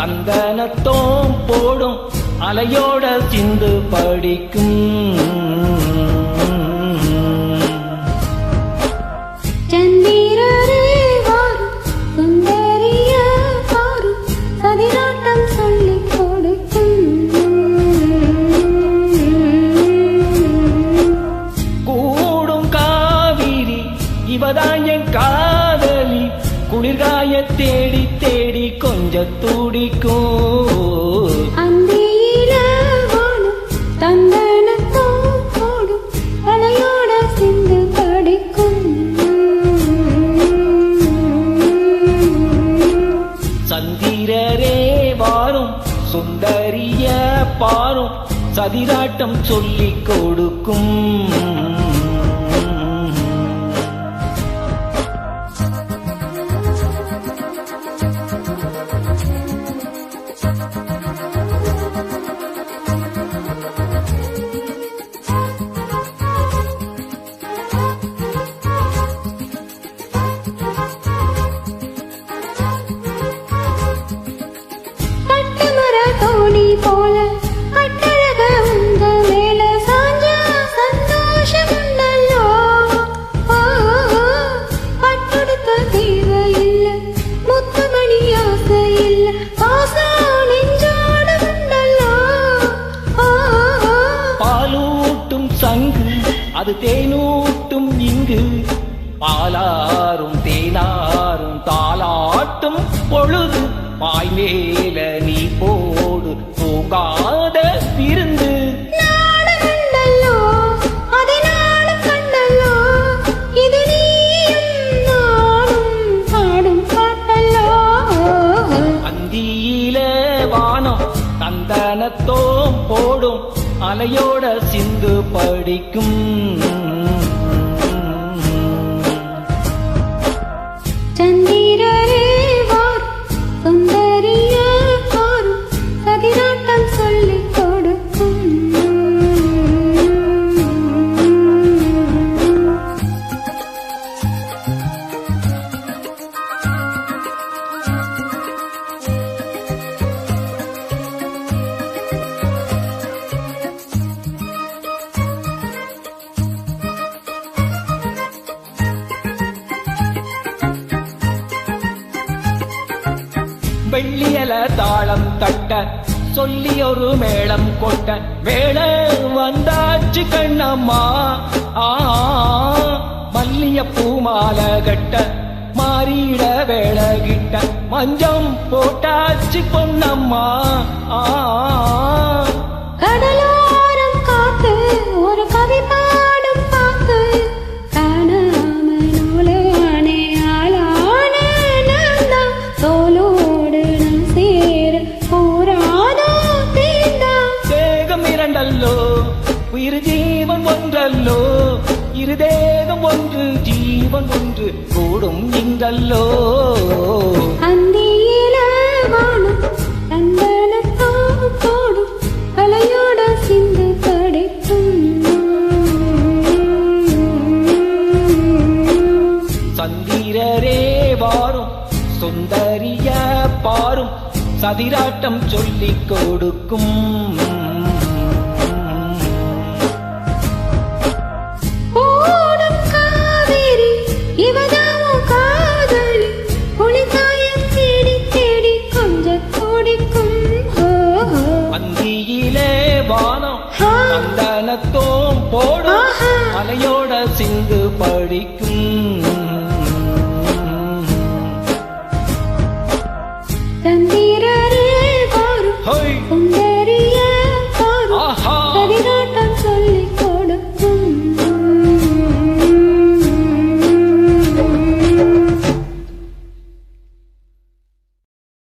தந்தனத்தோம் போடும் அலையோட சிந்து படிக்கும். சந்திரரே வாரும் சுந்தரிய பாரும் சதிராட்டம் சொல்லிக் கொடுக்கும். கூடும் காவிரி இவதான் என் காதலி, குளிர்காய தேடி தேடி கொஞ்ச துடிக்கும். அந்தியில வானம் தந்தனத்தோம் போடும் அலையோட சிந்து படிக்கும். சந்திரரே வாரும் சுந்தரிய பாரும் சதிராட்டம் சொல்லிக் கொடுக்கும். கட்டுமர தோணி போல கட்டழக உந்த மேல சாஞ்சா சந்தோஷம் உண்டல்லோ. பட்டொடுத்த தேவை இல்ல முத்துமணி ஆசை இல்ல பாசம் நெஞ்சோட உண்டல்லோ. பாலூட்டும் சங்கு அது தேனூட்டும் இங்கு, பாலாரும் தேனாரும் தாளாட்டும் பொழுது பாய் மேல நீ போடு தூங்காத விருந்து. நாடகண்டல்லோ அதினாலும் கண்டல்லோ இது நீயும் நானும் பாடும் பாட்டல்லோ. அந்தியில வானம் தந்தனத்தோம் போடும் அலையோட சிந்து படிக்கும். சந்திரரே வாரும் சுந்தரிய பாரும் சதிராட்டம் சொல்லிக் கொடுக்கும். வெள்ளியல தாளம் தட்ட சொல்லி ஒரு மேளம் கொட்ட வேளை வந்தாச்சு கண்ணம்மா. மல்லிய பூமால கட்ட மாறிட வேளை கிட்ட மஞ்சம் போட்டாச்சு பொன்னம்மா. கடலோரம் காத்து ஒரு கவி பாடும் பாத்து காணாம நூலானே ஆளான நந்தான் தோலோடு நம் சேர போராதோ தீண்டா. தேகம் இரண்டல்லோ உயிர் ஜீவன் ஒன்றல்லோ, இரு தேகம் ஒன்று ஜீவன் ஒன்று கூடும் இங்கல்லோ. அந்தியில வானம் தந்தனத்தோம் போடும் அலையோட சிந்து படிக்கும். சந்திரரே வாரும் சுந்தரிய பாரும் சதிராட்டம் சொல்லிக் கொடுக்கும். ஓடும் காவிரி இவதாவும் காதலி குளிர்காயம் தேடி தேடி கொஞ்ச துடிக்கும். அந்தியிலே வானம் தந்தனத்தோம் போடும் அலையோட சிந்து படிக்கும். சந்திரரே வாரும் ஹோய் சுந்தரிய